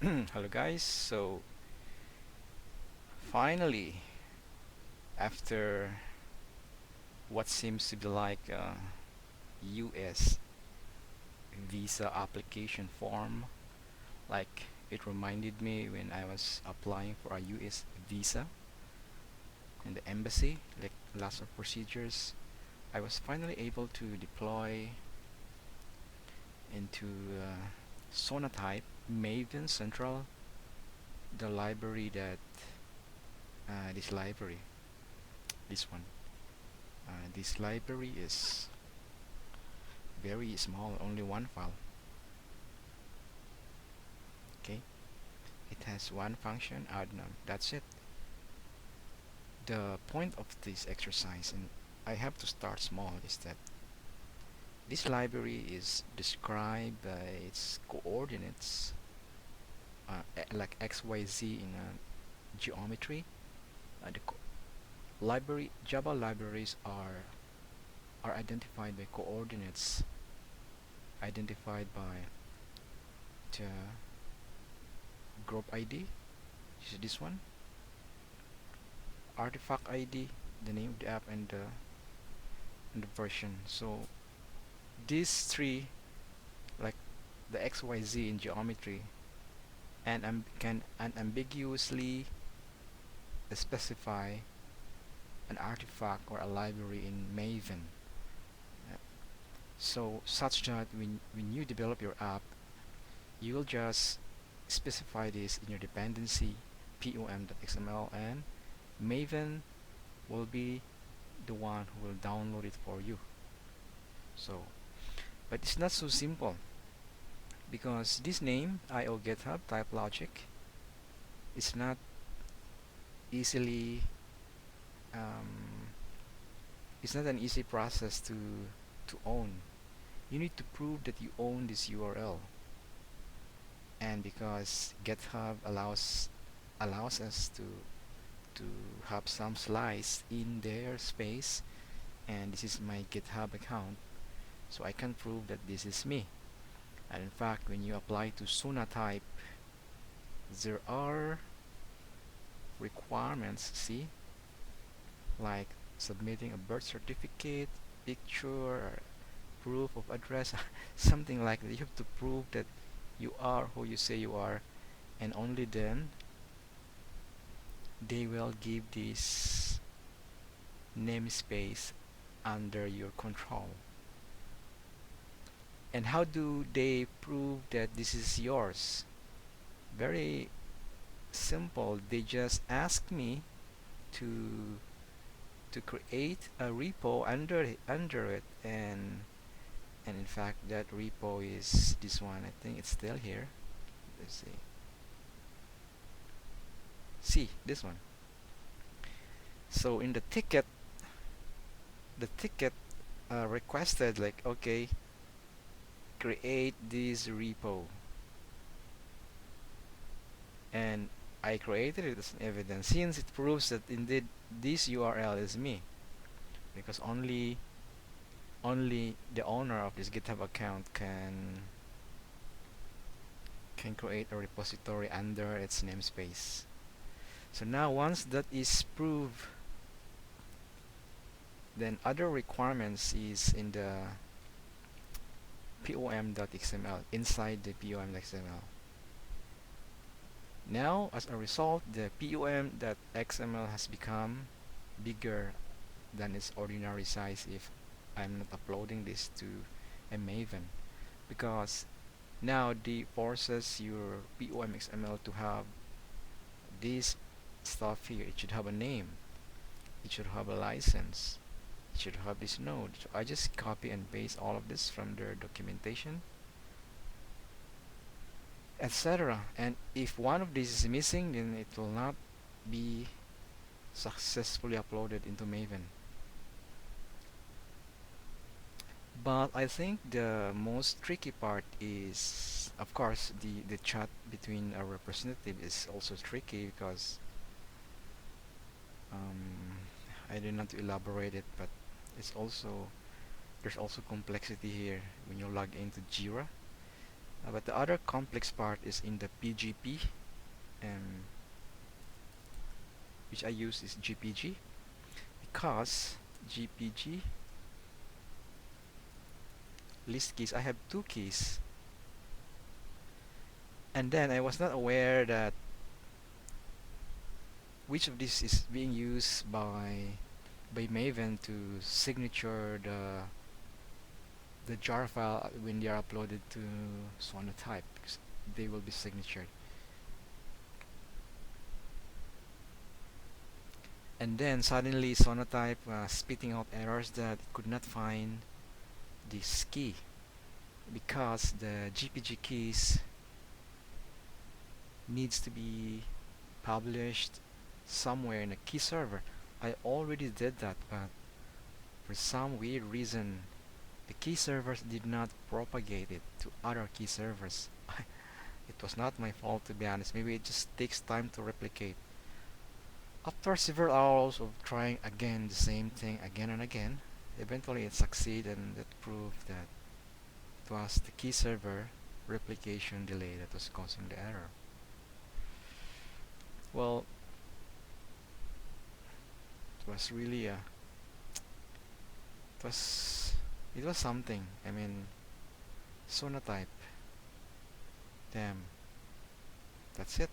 Hello guys, so finally, after what seems to be like a US visa application form, like it reminded me when I was applying for a US visa in the embassy, like lots of procedures, I was finally able to deploy into sonatype maven central, the library that this library, this one. This library is very small, only one file. Okay, it has one function, add num. That's it. The point of this exercise, and I have to start small, is that this library is described by its coordinates, like XYZ in geometry. The library Java libraries are identified by coordinates, identified by the group ID, which is this one, artifact ID, the name of the app, and the version. So these three, like the XYZ in geometry, and can unambiguously specify an artifact or a library in Maven. Uh, So such that when you develop your app, you'll just specify this in your dependency pom.xml, and Maven will be the one who will download it for you. So, but it's not so simple, because this name IO GitHub type logic is not easily um, it's not an easy process to own. You need to prove that you own this URL, and because GitHub allows us to have some slice in their space, and this is my GitHub account, so I can prove that this is me. And in fact, when you apply to sonatype, there are requirements, see, like submitting a birth certificate, picture, or proof of address, something like that. You have to prove that you are who you say you are, and only then they will give this namespace under your control. And how do they prove that this is yours? Very simple. They just ask me to create a repo under it, and in fact that repo is this one. I think it's still here. Let's see this one. So in the ticket requested, like, okay, create this repo, and I created it as an evidence, since it proves that indeed this URL is me, because only the owner of this GitHub account can create a repository under its namespace. So now once that is proved, then other requirements is in the pom.xml, inside the pom.xml. Now as a result, the pom.xml has become bigger than its ordinary size if I'm not uploading this to a Maven, because now the forces your pom.xml to have this stuff here. It should have a name, it should have a license, it should have this node. So I just copy and paste all of this from their documentation, etc. And if one of these is missing, then it will not be successfully uploaded into Maven. But I think the most tricky part is, of course, the chat between a representative is also tricky, because um, I did not elaborate it, but it's also there's also complexity here when you log into Jira. But the other complex part is in the PGP, um, which I use is GPG, because GPG list keys, I have two keys, and then I was not aware that which of these is being used by Maven to signature the jar file when they are uploaded to sonatype, because they will be signatured. And then suddenly sonatype spitting out errors that it could not find this key because the GPG keys needs to be published somewhere in a key server. I already did that, but for some weird reason the key servers did not propagate it to other key servers. It was not my fault, to be honest. Maybe it just takes time to replicate. After several hours of trying again the same thing again and again, eventually it succeeded, and that proved that it was the key server replication delay that was causing the error. Well, it was really it was it was something. I mean, sonatype. Damn. That's it.